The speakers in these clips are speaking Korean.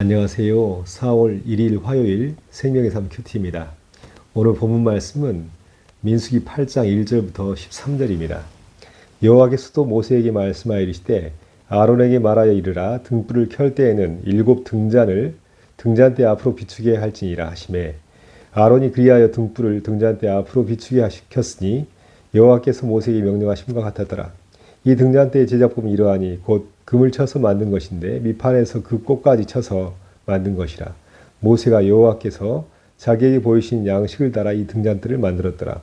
안녕하세요. 4월 1일 화요일 생명의 삶 큐티입니다. 오늘 본문 말씀은 민수기 8장 1절부터 13절입니다. 여호와께서도 모세에게 말씀하여 이르시되 아론에게 말하여 이르라 등불을 켤 때에는 7 등잔을 등잔대 앞으로 비추게 할지니라 하시매 아론이 그리하여 등불을 등잔대 앞으로 비추게 하셨으니 여호와께서 모세에게 명령하심과 같았더라. 이 등잔대의 제작법은 이러하니 곧 금을 쳐서 만든 것인데 밑판에서 그 꽃까지 쳐서 만든 것이라. 모세가 여호와께서 자기에게 보이신 양식을 따라 이 등잔대를 만들었더라.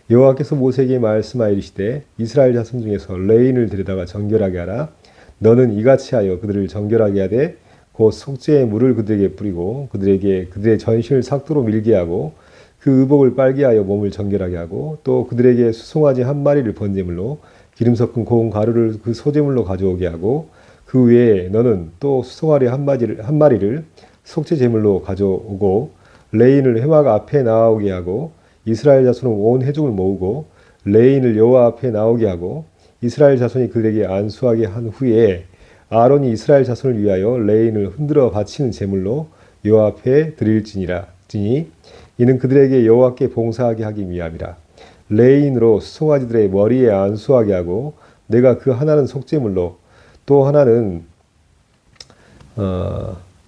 여호와께서 모세에게 말씀하여 이르시되 이스라엘 자손 중에서 레인을 데려다가 정결하게 하라. 너는 이같이 하여 그들을 정결하게 하되 곧 속죄의 물을 그들에게 뿌리고 그들의 전신을 삭도로 밀게 하고 그 의복을 빨게 하여 몸을 정결하게 하고 또 그들에게 수송아지 한 마리를 번제물로 기름 섞은 고운 가루를 그 소제물로 가져오게 하고 그 외에 너는 또 수송아리 한 마리를 속죄 제물로 가져오고 레인을 회막 앞에 나오게 하고 이스라엘 자손은 온 회중을 모으고 레인을 여호와 앞에 나오게 하고 이스라엘 자손이 그들에게 안수하게 한 후에 아론이 이스라엘 자손을 위하여 레인을 흔들어 바치는 제물로 여호와 앞에 드릴지니 이는 그들에게 여호와께 봉사하게 하기 위함이라. 레인으로 수송아지들의 머리에 안수하게 하고 내가 그 하나는 속죄물로 또 하나는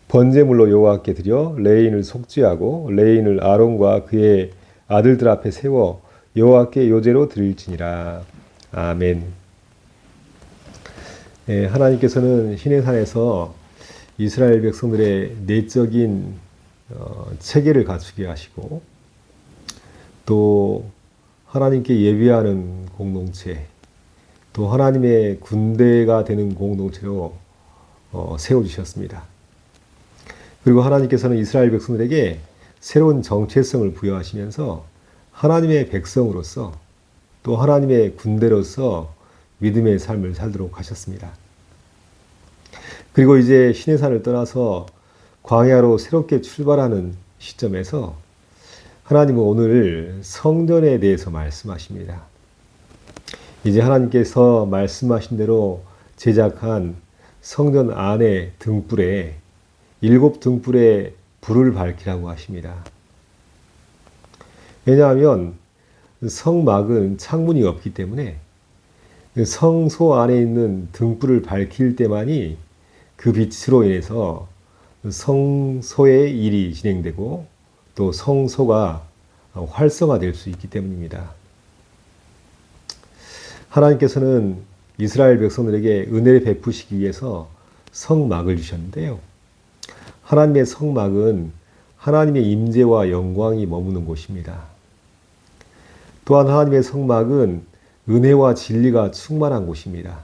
번제물로 여호와께 드려 레인을 속죄하고 레인을 아론과 그의 아들들 앞에 세워 여호와께 요제로 드릴지니라. 아멘. 네, 하나님께서는 시내산에서 이스라엘 백성들의 내적인 체계를 갖추게 하시고 또 하나님께 예배하는 공동체, 또 하나님의 군대가 되는 공동체로 세워주셨습니다. 그리고 하나님께서는 이스라엘 백성들에게 새로운 정체성을 부여하시면서 하나님의 백성으로서 또 하나님의 군대로서 믿음의 삶을 살도록 하셨습니다. 그리고 이제 시내산을 떠나서 광야로 새롭게 출발하는 시점에서 하나님은 오늘 성전에 대해서 말씀하십니다. 이제 하나님께서 말씀하신 대로 제작한 성전 안의 등불에 7 등불에 불을 밝히라고 하십니다. 왜냐하면 성막은 창문이 없기 때문에 성소 안에 있는 등불을 밝힐 때만이 그 빛으로 인해서 성소의 일이 진행되고 또 성소가 활성화될 수 있기 때문입니다. 하나님께서는 이스라엘 백성들에게 은혜를 베푸시기 위해서 성막을 주셨는데요. 하나님의 성막은 하나님의 임재와 영광이 머무는 곳입니다. 또한 하나님의 성막은 은혜와 진리가 충만한 곳입니다.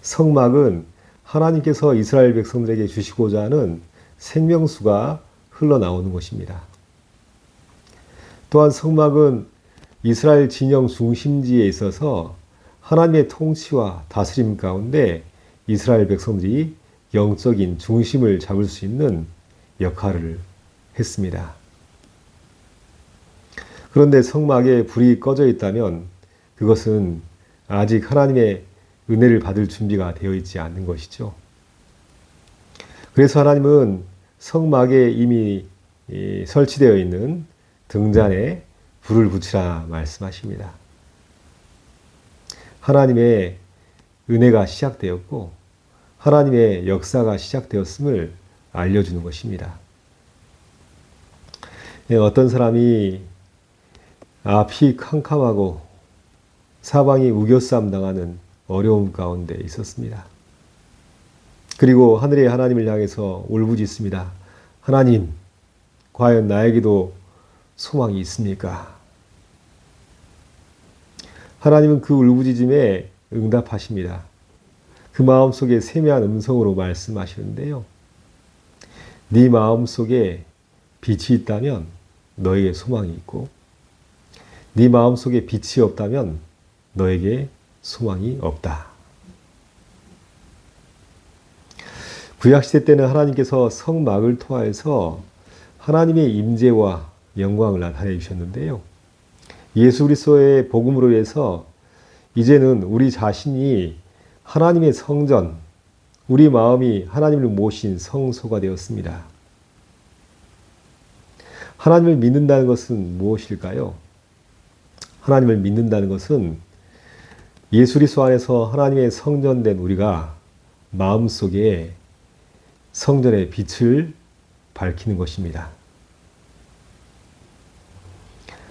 성막은 하나님께서 이스라엘 백성들에게 주시고자 하는 생명수가 흘러나오는 것입니다. 또한 성막은 이스라엘 진영 중심지에 있어서 하나님의 통치와 다스림 가운데 이스라엘 백성들이 영적인 중심을 잡을 수 있는 역할을 했습니다. 그런데 성막에 불이 꺼져 있다면 그것은 아직 하나님의 은혜를 받을 준비가 되어 있지 않는 것이죠. 그래서 하나님은 성막에 이미 설치되어 있는 등잔에 불을 붙이라 말씀하십니다. 하나님의 은혜가 시작되었고 하나님의 역사가 시작되었음을 알려주는 것입니다. 어떤 사람이 앞이 캄캄하고 사방이 우겨싸움 당하는 어려움 가운데 있었습니다. 그리고 하늘의 하나님을 향해서 울부짖습니다. 하나님, 과연 나에게도 소망이 있습니까? 하나님은 그 울부짖음에 응답하십니다. 그 마음속에 세미한 음성으로 말씀하시는데요. 네 마음속에 빛이 있다면 너에게 소망이 있고 네 마음속에 빛이 없다면 너에게 소망이 없다. 구약시대 때는 하나님께서 성막을 통해서 하나님의 임재와 영광을 나타내 주셨는데요. 예수 그리스도의 복음으로 해서 이제는 우리 자신이 하나님의 성전, 우리 마음이 하나님을 모신 성소가 되었습니다. 하나님을 믿는다는 것은 무엇일까요? 하나님을 믿는다는 것은 예수 그리스도 안에서 하나님의 성전된 우리가 마음속에 성전의 빛을 밝히는 것입니다.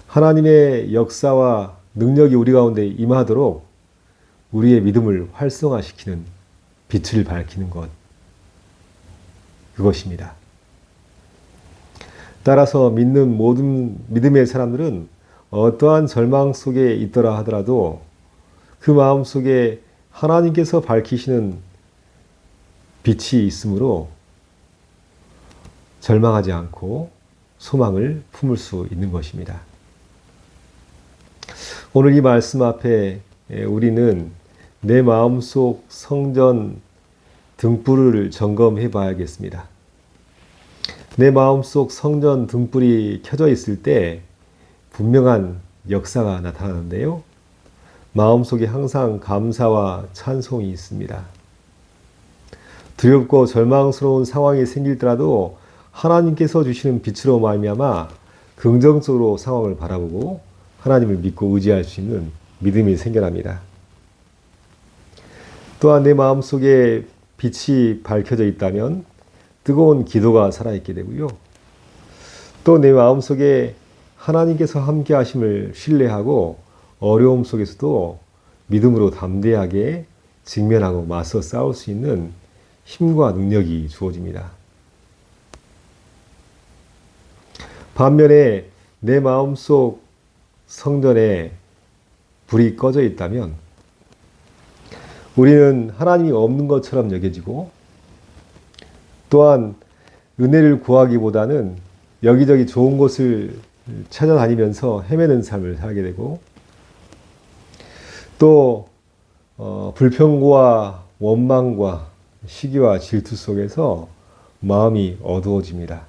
하나님의 역사와 능력이 우리 가운데 임하도록 우리의 믿음을 활성화시키는 빛을 밝히는 것, 그것입니다. 따라서 믿는 모든 믿음의 사람들은 어떠한 절망 속에 있더라 하더라도 그 마음 속에 하나님께서 밝히시는 빛이 있으므로 절망하지 않고 소망을 품을 수 있는 것입니다. 오늘 이 말씀 앞에 우리는 내 마음속 성전 등불을 점검해 봐야겠습니다. 내 마음속 성전 등불이 켜져 있을 때 분명한 역사가 나타나는데요. 마음속에 항상 감사와 찬송이 있습니다. 두렵고 절망스러운 상황이 생길더라도 하나님께서 주시는 빛으로 말미암아 긍정적으로 상황을 바라보고 하나님을 믿고 의지할 수 있는 믿음이 생겨납니다. 또한 내 마음속에 빛이 밝혀져 있다면 뜨거운 기도가 살아있게 되고요. 또 내 마음속에 하나님께서 함께 하심을 신뢰하고 어려움 속에서도 믿음으로 담대하게 직면하고 맞서 싸울 수 있는 힘과 능력이 주어집니다. 반면에 내 마음속 성전에 불이 꺼져 있다면 우리는 하나님이 없는 것처럼 여겨지고 또한 은혜를 구하기보다는 여기저기 좋은 곳을 찾아다니면서 헤매는 삶을 살게 되고 또 불평과 원망과 시기와 질투 속에서 마음이 어두워집니다.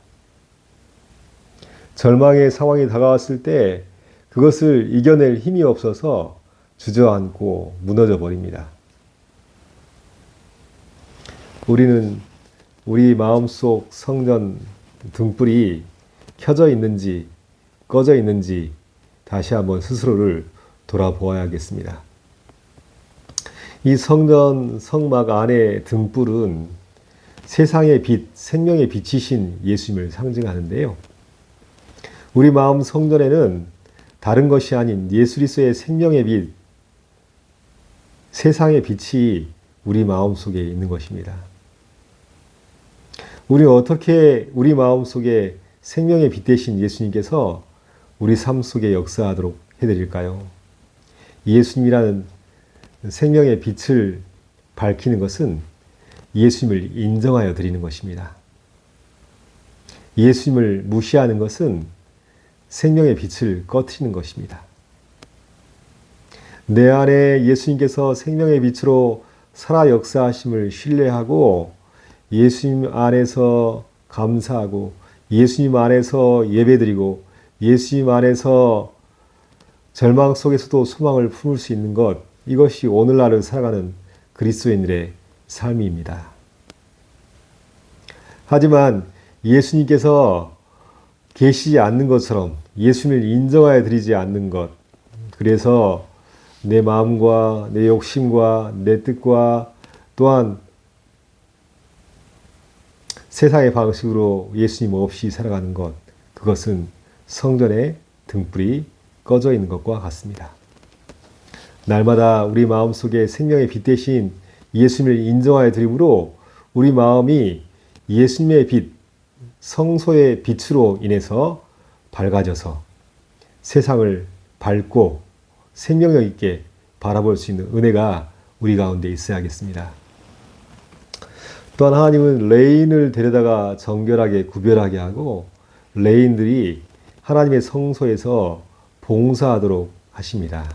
절망의 상황이 다가왔을 때 그것을 이겨낼 힘이 없어서 주저앉고 무너져 버립니다. 우리는 우리 마음속 성전 등불이 켜져 있는지 꺼져 있는지 다시 한번 스스로를 돌아보아야겠습니다. 이 성전 성막 안의 등불은 세상의 빛, 생명의 빛이신 예수님을 상징하는데요. 우리 마음 성전에는 다른 것이 아닌 예수 그리스도의 생명의 빛, 세상의 빛이 우리 마음 속에 있는 것입니다. 우리 어떻게 우리 마음 속에 생명의 빛 되신 예수님께서 우리 삶 속에 역사하도록 해드릴까요? 예수님이라는 생명의 빛을 밝히는 것은 예수님을 인정하여 드리는 것입니다. 예수님을 무시하는 것은 생명의 빛을 꺼트리는 것입니다. 내 안에 예수님께서 생명의 빛으로 살아 역사하심을 신뢰하고 예수님 안에서 감사하고 예수님 안에서 예배드리고 예수님 안에서 절망 속에서도 소망을 품을 수 있는 것, 이것이 오늘날을 살아가는 그리스도인들의 삶입니다. 하지만 예수님께서 계시지 않는 것처럼 예수님을 인정하여 드리지 않는 것, 그래서 내 마음과 내 욕심과 내 뜻과 또한 세상의 방식으로 예수님 없이 살아가는 것, 그것은 성전의 등불이 꺼져 있는 것과 같습니다. 날마다 우리 마음속에 생명의 빛 대신 예수님을 인정하여 드림으로 우리 마음이 예수님의 빛, 성소의 빛으로 인해서 밝아져서 세상을 밝고 생명력 있게 바라볼 수 있는 은혜가 우리 가운데 있어야겠습니다. 또한 하나님은 레인을 데려다가 정결하게 구별하게 하고 레인들이 하나님의 성소에서 봉사하도록 하십니다.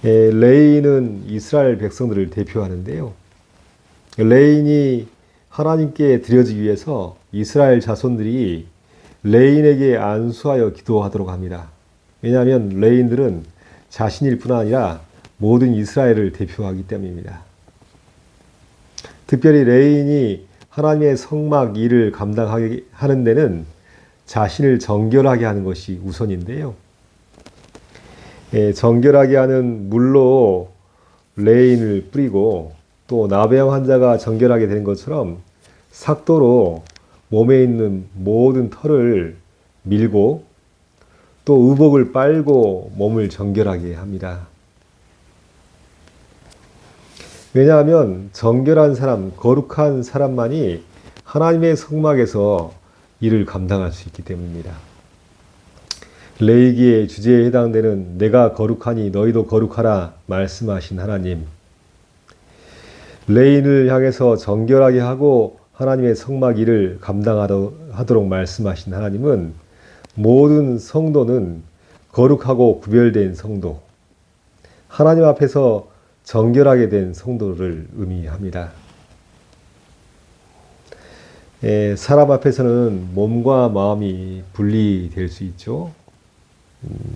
레인은 이스라엘 백성들을 대표하는데요. 레인이 하나님께 드려지기 위해서 이스라엘 자손들이 레인에게 안수하여 기도하도록 합니다. 왜냐하면 레인들은 자신일 뿐 아니라 모든 이스라엘을 대표하기 때문입니다. 특별히 레인이 하나님의 성막 일을 감당하게 하는 데는 자신을 정결하게 하는 것이 우선인데요. 정결하게 하는 물로 레인을 뿌리고 또 나병 환자가 정결하게 되는 것처럼 삭도로 몸에 있는 모든 털을 밀고 또 의복을 빨고 몸을 정결하게 합니다. 왜냐하면 정결한 사람, 거룩한 사람만이 하나님의 성막에서 일을 감당할 수 있기 때문입니다. 레위기의 주제에 해당되는 내가 거룩하니 너희도 거룩하라 말씀하신 하나님, 레인을 향해서 정결하게 하고 하나님의 성막 일을 감당하도록 말씀하신 하나님은 모든 성도는 거룩하고 구별된 성도, 하나님 앞에서 정결하게 된 성도를 의미합니다. 사람 앞에서는 몸과 마음이 분리될 수 있죠.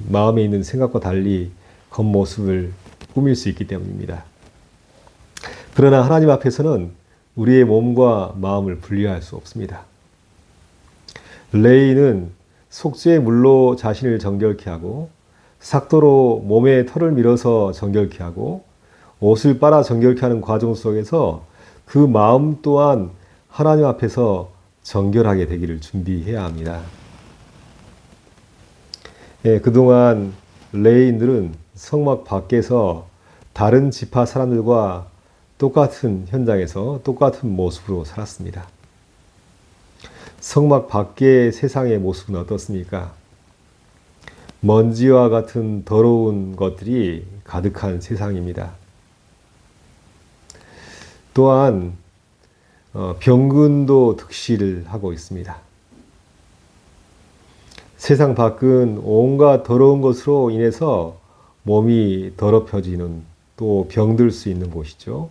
마음에 있는 생각과 달리 겉모습을 꾸밀 수 있기 때문입니다. 그러나 하나님 앞에서는 우리의 몸과 마음을 분리할 수 없습니다. 레위는 속죄의 물로 자신을 정결케 하고 삭도로 몸에 털을 밀어서 정결케 하고 옷을 빨아 정결케 하는 과정 속에서 그 마음 또한 하나님 앞에서 정결하게 되기를 준비해야 합니다. 그동안 레위인들은 성막 밖에서 다른 지파 사람들과 똑같은 현장에서 똑같은 모습으로 살았습니다. 성막 밖의 세상의 모습은 어떻습니까? 먼지와 같은 더러운 것들이 가득한 세상입니다. 또한 병근도 득실을 하고 있습니다. 세상 밖은 온갖 더러운 것으로 인해서 몸이 더럽혀지는 또 병들 수 있는 곳이죠.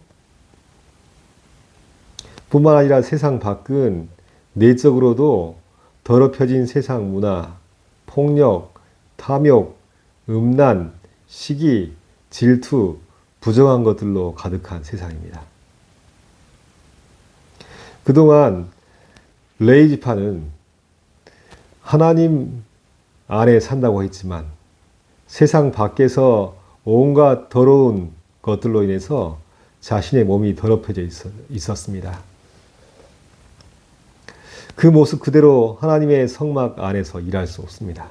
뿐만 아니라 세상 밖은 내적으로도 더럽혀진 세상 문화, 폭력, 탐욕, 음란, 시기, 질투, 부정한 것들로 가득한 세상입니다. 그동안 레위 지파는 하나님 안에 산다고 했지만 세상 밖에서 온갖 더러운 것들로 인해서 자신의 몸이 더럽혀져 있었습니다. 그 모습 그대로 하나님의 성막 안에서 일할 수 없습니다.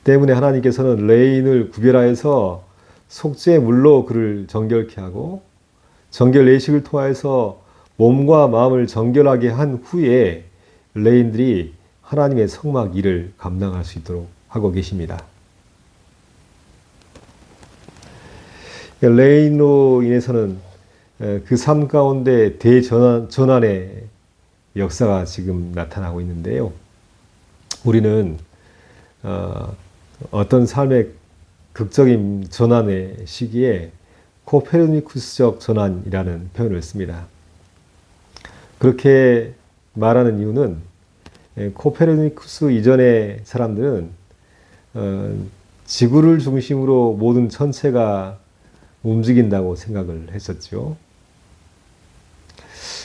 때문에 하나님께서는 레인을 구별하여서 속죄의 물로 그를 정결케 하고 정결 예식을 통하여서 몸과 마음을 정결하게 한 후에 레인들이 하나님의 성막 일을 감당할 수 있도록 하고 계십니다. 레인으로 인해서는 그 삶 가운데 대전환의 역사가 지금 나타나고 있는데요. 우리는 어떤 삶의 극적인 전환의 시기에 코페르니쿠스적 전환이라는 표현을 씁니다. 그렇게 말하는 이유는 코페르니쿠스 이전의 사람들은 지구를 중심으로 모든 천체가 움직인다고 생각을 했었죠.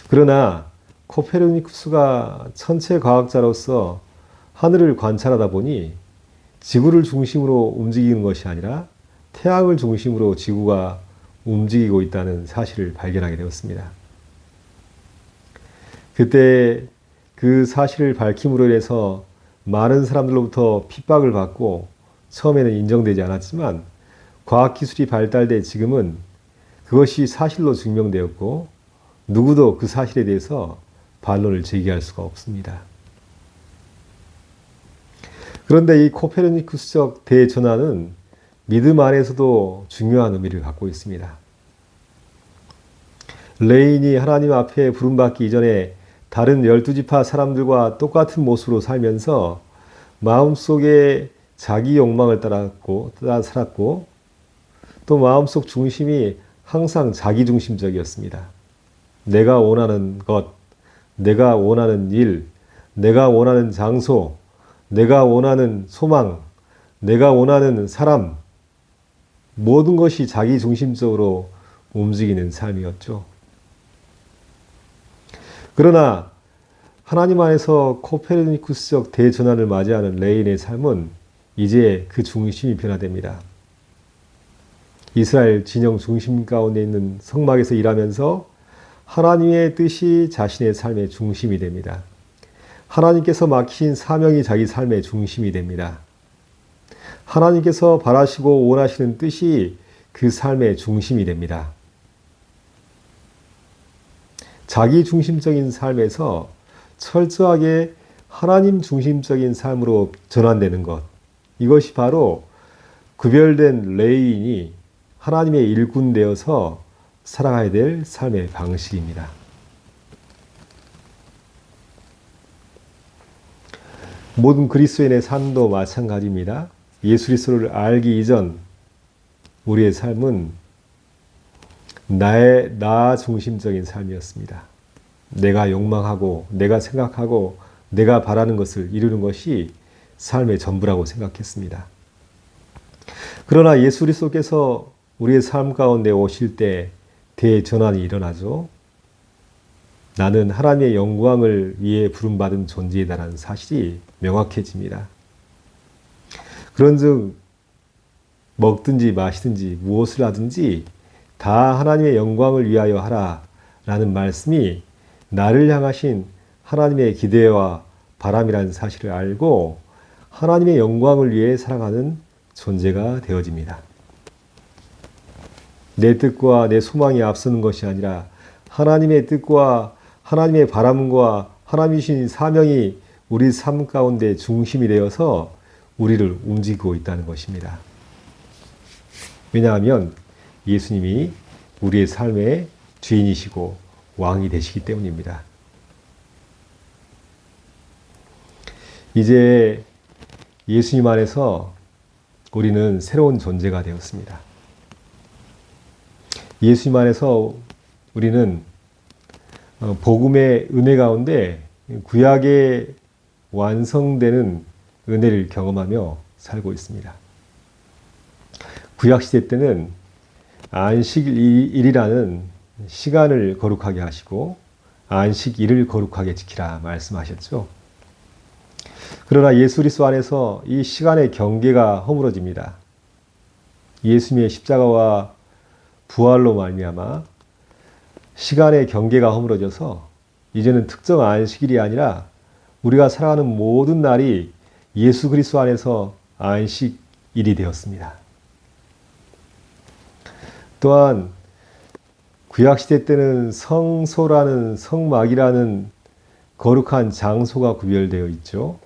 그러나 코페르니쿠스가 천체 과학자로서 하늘을 관찰하다 보니 지구를 중심으로 움직이는 것이 아니라 태양을 중심으로 지구가 움직이고 있다는 사실을 발견하게 되었습니다. 그때 그 사실을 밝힘으로 인해서 많은 사람들로부터 핍박을 받고 처음에는 인정되지 않았지만 과학기술이 발달돼 지금은 그것이 사실로 증명되었고 누구도 그 사실에 대해서 반론을 제기할 수가 없습니다. 그런데 이 코페르니쿠스적 대전환은 믿음 안에서도 중요한 의미를 갖고 있습니다. 레인이 하나님 앞에 부름받기 이전에 다른 12지파 사람들과 똑같은 모습으로 살면서 마음속에 자기 욕망을 따라 살았고 또 마음속 중심이 항상 자기중심적이었습니다. 내가 원하는 것, 내가 원하는 일, 내가 원하는 장소, 내가 원하는 소망, 내가 원하는 사람, 모든 것이 자기중심적으로 움직이는 삶이었죠. 그러나 하나님 안에서 코페르니쿠스적 대전환을 맞이하는 레인의 삶은 이제 그 중심이 변화됩니다. 이스라엘 진영 중심 가운데 있는 성막에서 일하면서 하나님의 뜻이 자신의 삶의 중심이 됩니다. 하나님께서 맡기신 사명이 자기 삶의 중심이 됩니다. 하나님께서 바라시고 원하시는 뜻이 그 삶의 중심이 됩니다. 자기 중심적인 삶에서 철저하게 하나님 중심적인 삶으로 전환되는 것, 이것이 바로 구별된 레위인이 하나님의 일꾼 되어서 살아가야 될 삶의 방식입니다. 모든 그리스도인의 삶도 마찬가지입니다. 예수 그리스도를 알기 이전 우리의 삶은 나 중심적인 삶이었습니다. 내가 욕망하고 내가 생각하고 내가 바라는 것을 이루는 것이 삶의 전부라고 생각했습니다. 그러나 예수 그리스도께서 우리의 삶 가운데 오실 때 대전환이 일어나죠. 나는 하나님의 영광을 위해 부름받은 존재이다라는 사실이 명확해집니다. 그런즉 먹든지 마시든지 무엇을 하든지 다 하나님의 영광을 위하여 하라라는 말씀이 나를 향하신 하나님의 기대와 바람이라는 사실을 알고 하나님의 영광을 위해 살아가는 존재가 되어집니다. 내 뜻과 내 소망이 앞서는 것이 아니라 하나님의 뜻과 하나님의 바람과 하나님이신 사명이 우리 삶 가운데 중심이 되어서 우리를 움직이고 있다는 것입니다. 왜냐하면 예수님이 우리의 삶의 주인이시고 왕이 되시기 때문입니다. 이제 예수님 안에서 우리는 새로운 존재가 되었습니다. 예수님 안에서 우리는 복음의 은혜 가운데 구약의 완성되는 은혜를 경험하며 살고 있습니다. 구약시대 때는 안식일이라는 시간을 거룩하게 하시고 안식일을 거룩하게 지키라 말씀하셨죠. 그러나 예수 그리스도 안에서 이 시간의 경계가 허물어집니다. 예수님의 십자가와 부활로 말미암아 시간의 경계가 허물어져서 이제는 특정 안식일이 아니라 우리가 살아가는 모든 날이 예수 그리스도 안에서 안식일이 되었습니다. 또한 구약시대 때는 성소라는 성막이라는 거룩한 장소가 구별되어 있죠.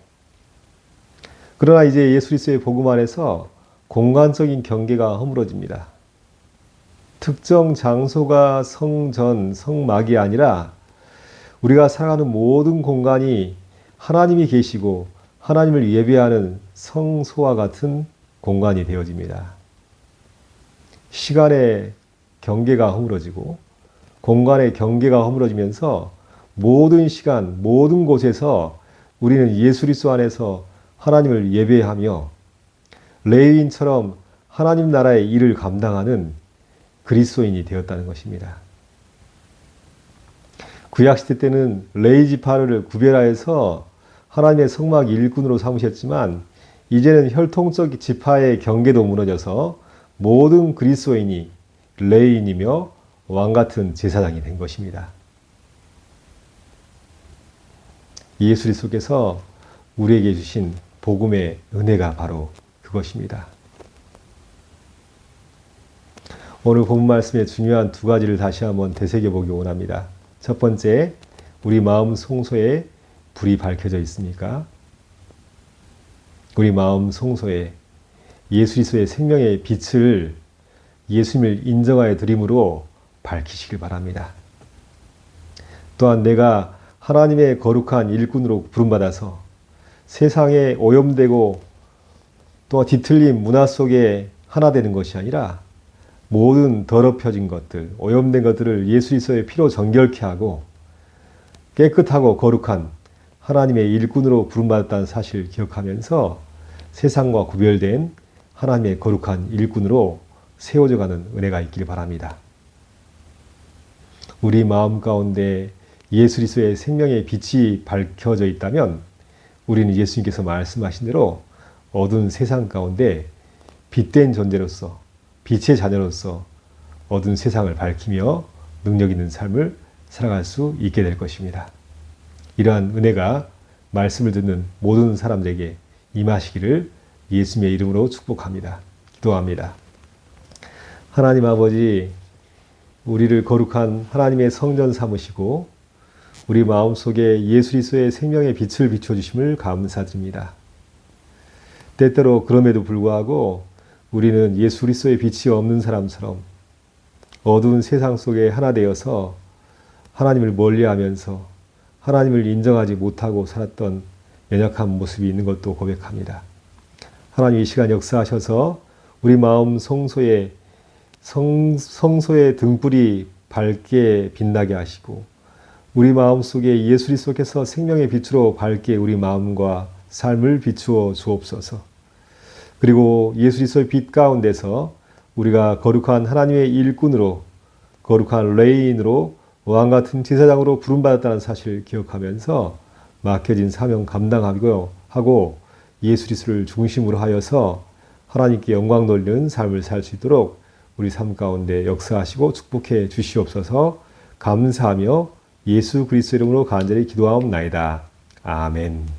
그러나 이제 예수 그리스도의 복음 안에서 공간적인 경계가 허물어집니다. 특정 장소가 성전, 성막이 아니라 우리가 살아가는 모든 공간이 하나님이 계시고 하나님을 예배하는 성소와 같은 공간이 되어집니다. 시간의 경계가 허물어지고 공간의 경계가 허물어지면서 모든 시간, 모든 곳에서 우리는 예수 그리스도 안에서 하나님을 예배하며 레위인처럼 하나님 나라의 일을 감당하는 그리스도인이 되었다는 것입니다. 구약시대 때는 레위 지파를 구별하여서 하나님의 성막 일꾼으로 삼으셨지만 이제는 혈통적 지파의 경계도 무너져서 모든 그리스도인이 레위인이며 왕같은 제사장이 된 것입니다. 예수 그리스도께서 우리에게 주신 복음의 은혜가 바로 그것입니다. 오늘 본문 말씀의 중요한 두 가지를 다시 한번 되새겨보기 원합니다. 첫 번째, 우리 마음 송소에 불이 밝혀져 있습니까? 우리 마음 송소에 예수 그리스도의 생명의 빛을 예수님을 인정하여 드림으로 밝히시길 바랍니다. 또한 내가 하나님의 거룩한 일꾼으로 부름받아서 세상에 오염되고 또 뒤틀린 문화 속에 하나 되는 것이 아니라 모든 더럽혀진 것들, 오염된 것들을 예수 그리스도의 피로 정결케 하고 깨끗하고 거룩한 하나님의 일꾼으로 부름받았다는 사실을 기억하면서 세상과 구별된 하나님의 거룩한 일꾼으로 세워져가는 은혜가 있길 바랍니다. 우리 마음 가운데 예수 그리스도의 생명의 빛이 밝혀져 있다면 우리는 예수님께서 말씀하신 대로 어두운 세상 가운데 빛된 존재로서 빛의 자녀로서 어두운 세상을 밝히며 능력 있는 삶을 살아갈 수 있게 될 것입니다. 이러한 은혜가 말씀을 듣는 모든 사람들에게 임하시기를 예수님의 이름으로 축복합니다. 기도합니다. 하나님 아버지, 우리를 거룩한 하나님의 성전 삼으시고 우리 마음속에 예수 그리스도의 생명의 빛을 비춰주심을 감사드립니다. 때때로 그럼에도 불구하고 우리는 예수 그리스도의 빛이 없는 사람처럼 어두운 세상 속에 하나 되어서 하나님을 멀리하면서 하나님을 인정하지 못하고 살았던 연약한 모습이 있는 것도 고백합니다. 하나님 이 시간 역사하셔서 우리 마음 성소의 등불이 밝게 빛나게 하시고 우리 마음속에 예수 그리스도께서 생명의 빛으로 밝게 우리 마음과 삶을 비추어 주옵소서. 그리고 예수 그리스도의 빛 가운데서 우리가 거룩한 하나님의 일꾼으로 거룩한 레인으로 왕같은 제사장으로 부름받았다는 사실을 기억하면서 맡겨진 사명 감당하고 예수 그리스도를 중심으로 하여서 하나님께 영광 돌리는 삶을 살 수 있도록 우리 삶 가운데 역사하시고 축복해 주시옵소서. 감사하며 예수 그리스도 이름으로 간절히 기도하옵나이다. 아멘.